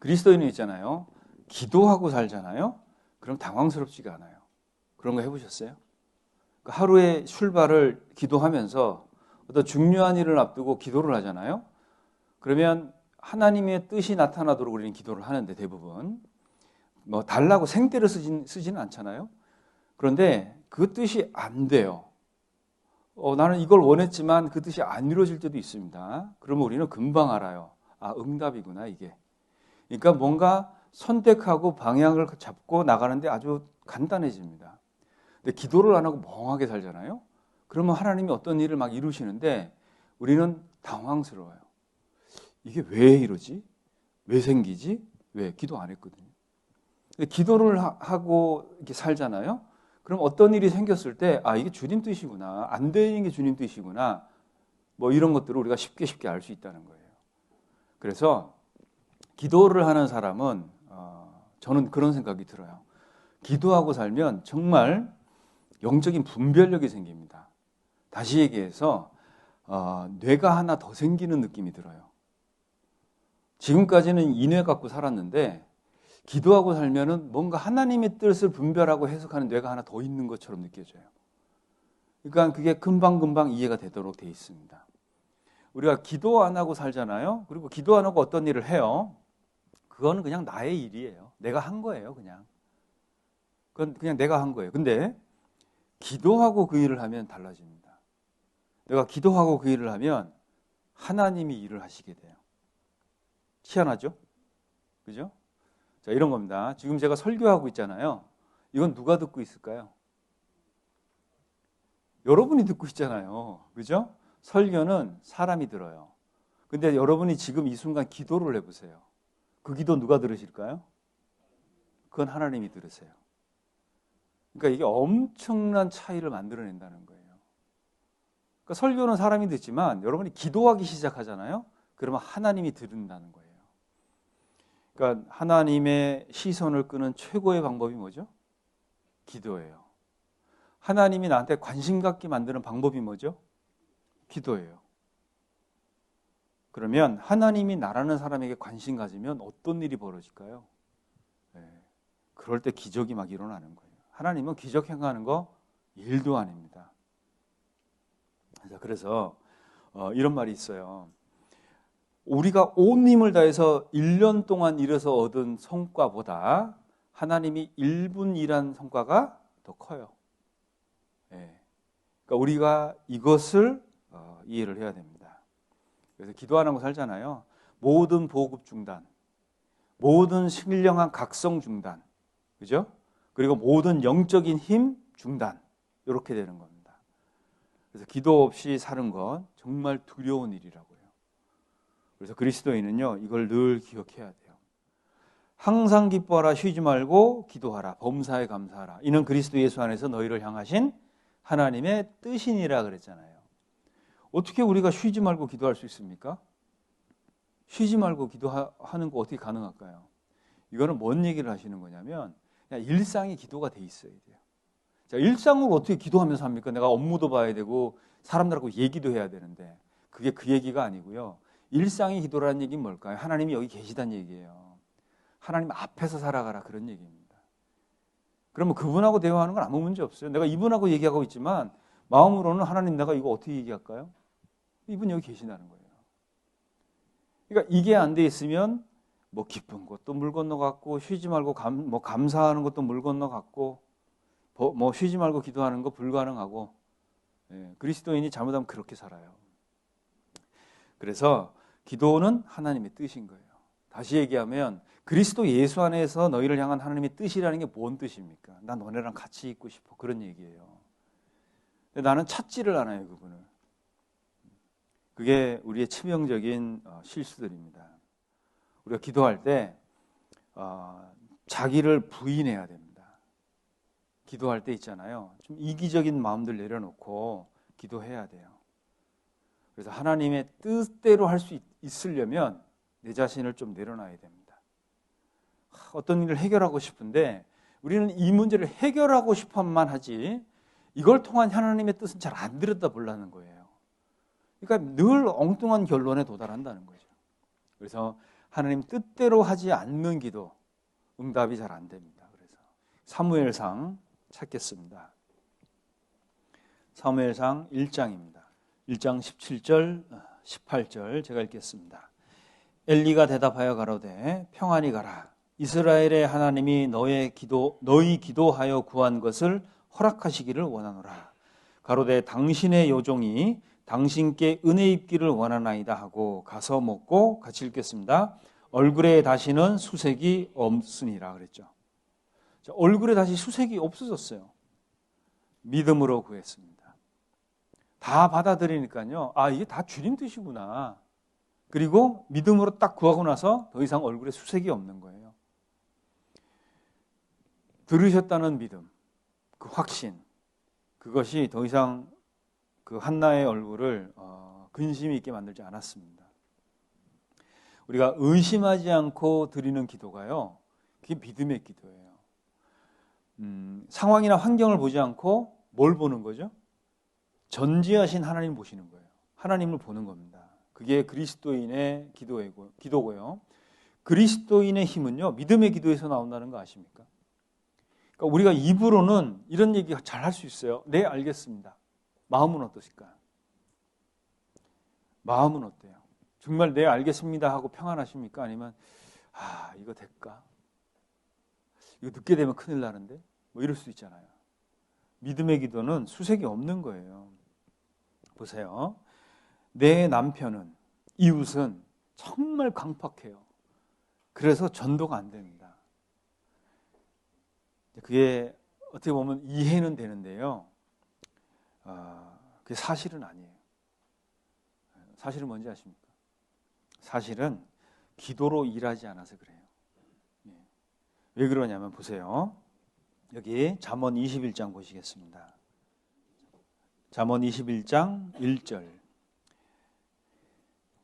그리스도인이 있잖아요. 기도하고 살잖아요. 그럼 당황스럽지가 않아요. 그런 거 해보셨어요? 하루의 출발을 기도하면서 어떤 중요한 일을 앞두고 기도를 하잖아요. 그러면 하나님의 뜻이 나타나도록 우리는 기도를 하는데 대부분 뭐 달라고 생떼를 쓰지는 않잖아요. 그런데 그 뜻이 안 돼요. 나는 이걸 원했지만 그 뜻이 안 이루어질 때도 있습니다. 그러면 우리는 금방 알아요. 아, 응답이구나 이게. 그러니까 뭔가 선택하고 방향을 잡고 나가는데 아주 간단해집니다. 근데 기도를 안 하고 멍하게 살잖아요. 그러면 하나님이 어떤 일을 막 이루시는데 우리는 당황스러워요. 이게 왜 이러지? 왜 생기지? 왜? 기도 안 했거든요. 근데 기도를 하고 이렇게 살잖아요. 그럼 어떤 일이 생겼을 때, 아, 이게 주님 뜻이구나. 안 되는 게 주님 뜻이구나. 뭐 이런 것들을 우리가 쉽게 알 수 있다는 거예요. 그래서 기도를 하는 사람은, 저는 그런 생각이 들어요. 기도하고 살면 정말 영적인 분별력이 생깁니다. 다시 얘기해서, 뇌가 하나 더 생기는 느낌이 들어요. 지금까지는 인뇌 갖고 살았는데, 기도하고 살면은 뭔가 하나님의 뜻을 분별하고 해석하는 뇌가 하나 더 있는 것처럼 느껴져요. 그러니까 그게 금방금방 이해가 되도록 돼 있습니다. 우리가 기도 안 하고 살잖아요. 그리고 기도 안 하고 어떤 일을 해요. 그거는 그냥 나의 일이에요. 내가 한 거예요, 그냥. 그건 그냥 내가 한 거예요. 근데 기도하고 그 일을 하면 달라집니다. 내가 기도하고 그 일을 하면 하나님이 일을 하시게 돼요. 희한하죠? 그죠? 자, 이런 겁니다. 지금 제가 설교하고 있잖아요. 이건 누가 듣고 있을까요? 여러분이 듣고 있잖아요. 그죠? 설교는 사람이 들어요. 근데 여러분이 지금 이 순간 기도를 해보세요. 그 기도 누가 들으실까요? 그건 하나님이 들으세요. 그러니까 이게 엄청난 차이를 만들어낸다는 거예요. 그러니까 설교는 사람이 듣지만 여러분이 기도하기 시작하잖아요. 그러면 하나님이 들은다는 거예요. 그러니까 하나님의 시선을 끄는 최고의 방법이 뭐죠? 기도예요. 하나님이 나한테 관심 갖게 만드는 방법이 뭐죠? 기도예요. 그러면 하나님이 나라는 사람에게 관심 가지면 어떤 일이 벌어질까요? 그럴 때 기적이 막 일어나는 거예요. 하나님은 기적 행하는 거 일도 아닙니다. 그래서 이런 말이 있어요. 우리가 온 힘을 다해서 1년 동안 일해서 얻은 성과보다 하나님이 1분 일한 성과가 더 커요. 그러니까 우리가 이것을 이해를 해야 됩니다. 그래서 기도 안 하고 살잖아요. 모든 보급 중단, 모든 신령한 각성 중단, 그죠? 그리고 모든 영적인 힘 중단, 이렇게 되는 겁니다. 그래서 기도 없이 사는 건 정말 두려운 일이라고요. 그래서 그리스도인은요, 이걸 늘 기억해야 돼요. 항상 기뻐하라, 쉬지 말고 기도하라, 범사에 감사하라. 이는 그리스도 예수 안에서 너희를 향하신 하나님의 뜻이니라 그랬잖아요. 어떻게 우리가 쉬지 말고 기도할 수 있습니까? 쉬지 말고 기도하는 거 어떻게 가능할까요? 이거는 뭔 얘기를 하시는 거냐면 그냥 일상이 기도가 돼 있어야 돼요. 자, 일상으로 어떻게 기도하면서 합니까? 내가 업무도 봐야 되고 사람들하고 얘기도 해야 되는데 그게 그 얘기가 아니고요. 일상이 기도라는 얘기는 뭘까요? 하나님이 여기 계시다는 얘기예요. 하나님 앞에서 살아가라 그런 얘기입니다. 그러면 그분하고 대화하는 건 아무 문제 없어요. 내가 이분하고 얘기하고 있지만 마음으로는 하나님 내가 이거 어떻게 얘기할까요? 이분 여기 계시다는 거예요. 그러니까 이게 안 돼 있으면 뭐 기쁜 것도 물 건너갔고 쉬지 말고 감사하는 것도 물 건너갔고 뭐 쉬지 말고 기도하는 거 불가능하고 그리스도인이 잘못하면 그렇게 살아요. 그래서 기도는 하나님의 뜻인 거예요. 다시 얘기하면 그리스도 예수 안에서 너희를 향한 하나님의 뜻이라는 게 뭔 뜻입니까? 난 너네랑 같이 있고 싶어 그런 얘기예요. 근데 나는 찾지를 않아요, 그분을. 그게 우리의 치명적인 실수들입니다. 우리가 기도할 때 자기를 부인해야 됩니다. 기도할 때 있잖아요. 좀 이기적인 마음들 내려놓고 기도해야 돼요. 그래서 하나님의 뜻대로 할 수 있으려면 내 자신을 좀 내려놔야 됩니다. 어떤 일을 해결하고 싶은데 우리는 이 문제를 해결하고 싶어만 하지 이걸 통한 하나님의 뜻은 잘 안 들여다보려는 거예요. 그러니까 늘 엉뚱한 결론에 도달한다는 거죠. 그래서 하나님 뜻대로 하지 않는 기도 응답이 잘 안 됩니다. 그래서 사무엘상 찾겠습니다. 사무엘상 1장입니다. 1장 17절, 18절 제가 읽겠습니다. 엘리가 대답하여 가로되 평안히 가라. 이스라엘의 하나님이 너희 기도하여 구한 것을 허락하시기를 원하노라. 가로되 당신의 요종이 당신께 은혜 입기를 원하나이다 하고 가서 먹고, 같이 읽겠습니다. 얼굴에 다시는 수색이 없으니라 그랬죠. 얼굴에 다시 수색이 없어졌어요. 믿음으로 구했습니다. 다 받아들이니까요. 아, 이게 다 주님 뜻이구나. 그리고 믿음으로 딱 구하고 나서 더 이상 얼굴에 수색이 없는 거예요. 들으셨다는 믿음, 그 확신, 그것이 더 이상 그 한나의 얼굴을 근심이 있게 만들지 않았습니다. 우리가 의심하지 않고 드리는 기도가요, 그게 믿음의 기도예요. 상황이나 환경을 보지 않고 뭘 보는 거죠? 전지하신 하나님 보시는 거예요. 하나님을 보는 겁니다. 그게 그리스도인의 기도고요. 그리스도인의 힘은요, 믿음의 기도에서 나온다는 거 아십니까? 그러니까 우리가 입으로는 이런 얘기 잘 할 수 있어요. 네, 알겠습니다. 마음은 어떠실까요? 마음은 어때요? 정말 네, 알겠습니다 하고 평안하십니까? 아니면 이거 될까? 이거 늦게 되면 큰일 나는데? 뭐 이럴 수 있잖아요. 믿음의 기도는 수색이 없는 거예요. 보세요. 내 남편은, 이웃은 정말 강팍해요. 그래서 전도가 안 됩니다. 그게 어떻게 보면 이해는 되는데요. 그게 사실은 아니에요. 사실은 뭔지 아십니까? 사실은 기도로 일하지 않아서 그래요. 왜 그러냐면 보세요. 여기 잠언 21장 보시겠습니다. 잠언 21장 1절.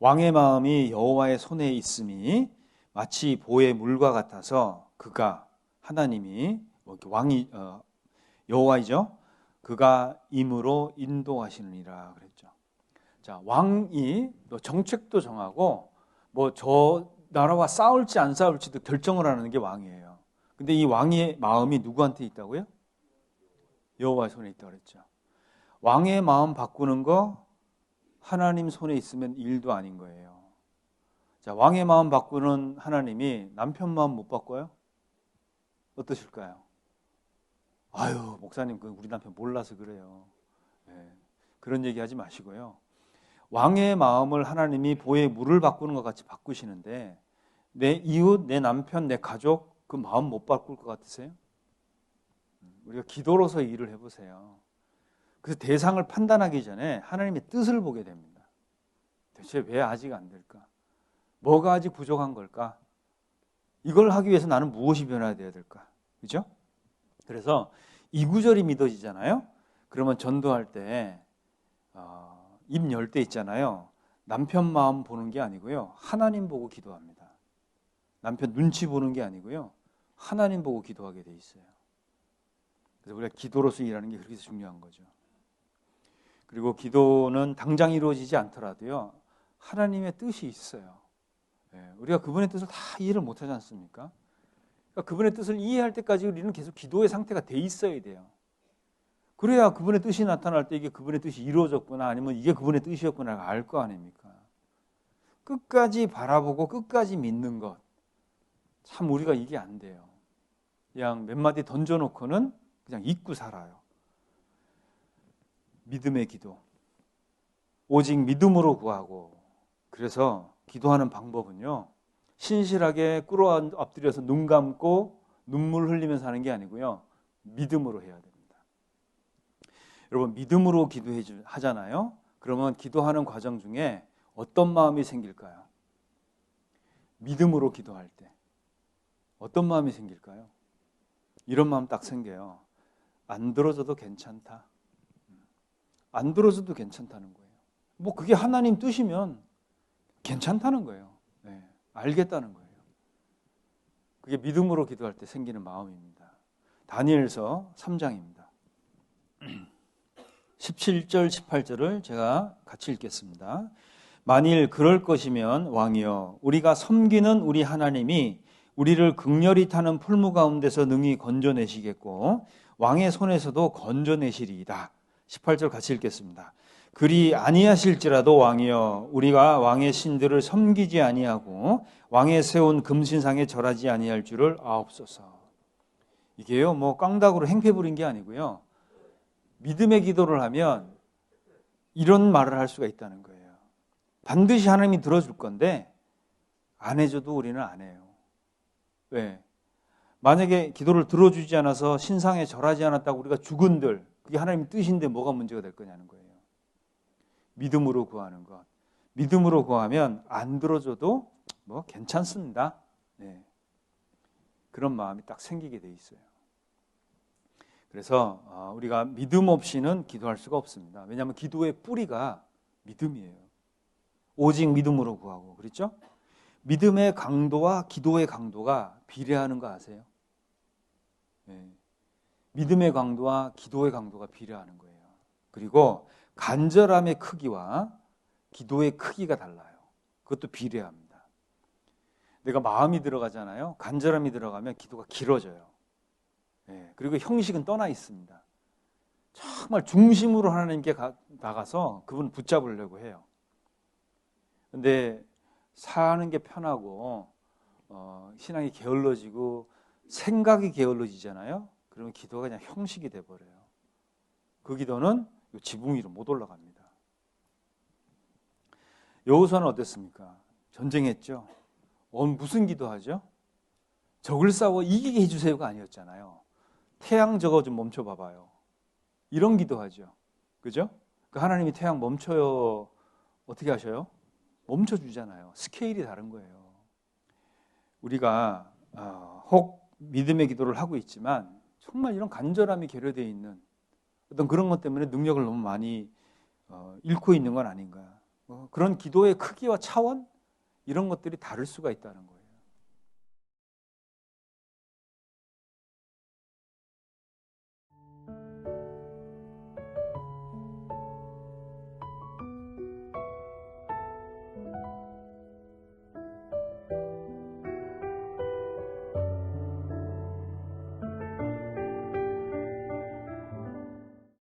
왕의 마음이 여호와의 손에 있음이 마치 보의 물과 같아서 그가, 하나님이 왕이 여호와이죠. 그가 임으로 인도하시느니라 그랬죠. 자, 왕이 정책도 정하고 뭐 저 나라와 싸울지 안 싸울지도 결정을 하는 게 왕이에요. 근데 이 왕의 마음이 누구한테 있다고요? 여호와의 손에 있다고 그랬죠. 왕의 마음 바꾸는 거 하나님 손에 있으면 일도 아닌 거예요. 자, 왕의 마음 바꾸는 하나님이 남편 마음 못 바꿔요? 어떠실까요? 아유, 목사님, 우리 남편 몰라서 그래요. 네, 그런 얘기 하지 마시고요. 왕의 마음을 하나님이 보의 물을 바꾸는 것 같이 바꾸시는데 내 이웃, 내 남편, 내 가족 그 마음 못 바꿀 것 같으세요? 우리가 기도로서 일을 해보세요. 그래서 대상을 판단하기 전에 하나님의 뜻을 보게 됩니다. 대체 왜 아직 안 될까? 뭐가 아직 부족한 걸까? 이걸 하기 위해서 나는 무엇이 변화되어야 될까? 그죠? 그래서 이 구절이 믿어지잖아요. 그러면 전도할 때 입 열 때 있잖아요. 남편 마음 보는 게 아니고요. 하나님 보고 기도합니다. 남편 눈치 보는 게 아니고요. 하나님 보고 기도하게 돼 있어요. 그래서 우리가 기도로서 일하는 게 그렇게 중요한 거죠. 그리고 기도는 당장 이루어지지 않더라도요. 하나님의 뜻이 있어요. 우리가 그분의 뜻을 다 이해를 못하지 않습니까? 그러니까 그분의 뜻을 이해할 때까지 우리는 계속 기도의 상태가 돼 있어야 돼요. 그래야 그분의 뜻이 나타날 때 이게 그분의 뜻이 이루어졌구나 아니면 이게 그분의 뜻이었구나 알 거 아닙니까? 끝까지 바라보고 끝까지 믿는 것. 참 우리가 이게 안 돼요. 그냥 몇 마디 던져놓고는 그냥 잊고 살아요. 믿음의 기도. 오직 믿음으로 구하고. 그래서 기도하는 방법은요. 신실하게 꿇어 엎드려서 눈 감고 눈물 흘리면서 하는 게 아니고요. 믿음으로 해야 됩니다. 여러분 믿음으로 기도하잖아요. 그러면 기도하는 과정 중에 어떤 마음이 생길까요? 믿음으로 기도할 때 어떤 마음이 생길까요? 이런 마음 딱 생겨요. 안 들어줘도 괜찮다. 안 들어줘도 괜찮다는 거예요. 뭐 그게 하나님 뜻이면 괜찮다는 거예요. 네, 알겠다는 거예요. 그게 믿음으로 기도할 때 생기는 마음입니다. 다니엘서 3장입니다. 17절, 18절을 제가 같이 읽겠습니다. 만일 그럴 것이면 왕이여 우리가 섬기는 우리 하나님이 우리를 극렬히 타는 풀무 가운데서 능히 건져내시겠고 왕의 손에서도 건져내시리이다. 18절 같이 읽겠습니다. 그리 아니하실지라도 왕이여 우리가 왕의 신들을 섬기지 아니하고 왕의 세운 금신상에 절하지 아니할 줄을 아옵소서. 이게요 뭐 깡다구로 행패 부린 게 아니고요. 믿음의 기도를 하면 이런 말을 할 수가 있다는 거예요. 반드시 하나님이 들어줄 건데 안 해줘도 우리는 안 해요. 왜? 만약에 기도를 들어주지 않아서 신상에 절하지 않았다고 우리가 죽은들 그게 하나님 뜻인데 뭐가 문제가 될 거냐는 거예요. 믿음으로 구하는 것. 믿음으로 구하면 안 들어줘도 뭐 괜찮습니다. 네. 그런 마음이 딱 생기게 돼 있어요. 그래서 우리가 믿음 없이는 기도할 수가 없습니다. 왜냐하면 기도의 뿌리가 믿음이에요. 오직 믿음으로 구하고 그렇죠? 믿음의 강도와 기도의 강도가 비례하는 거 아세요? 네. 믿음의 강도와 기도의 강도가 비례하는 거예요. 그리고 간절함의 크기와 기도의 크기가 달라요. 그것도 비례합니다. 내가 마음이 들어가잖아요. 간절함이 들어가면 기도가 길어져요. 네. 그리고 형식은 떠나 있습니다. 정말 중심으로 하나님께 나가서 그분을 붙잡으려고 해요. 근데 사는 게 편하고 신앙이 게을러지고 생각이 게을러지잖아요. 그러면 기도가 그냥 형식이 돼버려요. 그 기도는 지붕 위로 못 올라갑니다. 여호수아는 어땠습니까? 전쟁했죠. 무슨 기도하죠? 적을 싸워 이기게 해주세요가 아니었잖아요. 태양 저거 좀 멈춰봐봐요. 이런 기도하죠. 그죠? 그 하나님이 태양 멈춰요. 어떻게 하셔요? 멈춰주잖아요. 스케일이 다른 거예요. 우리가 혹 믿음의 기도를 하고 있지만 정말 이런 간절함이 결여되어 있는 어떤 그런 것 때문에 능력을 너무 많이 잃고 있는 건 아닌가. 그런 기도의 크기와 차원 이런 것들이 다를 수가 있다는 거예요.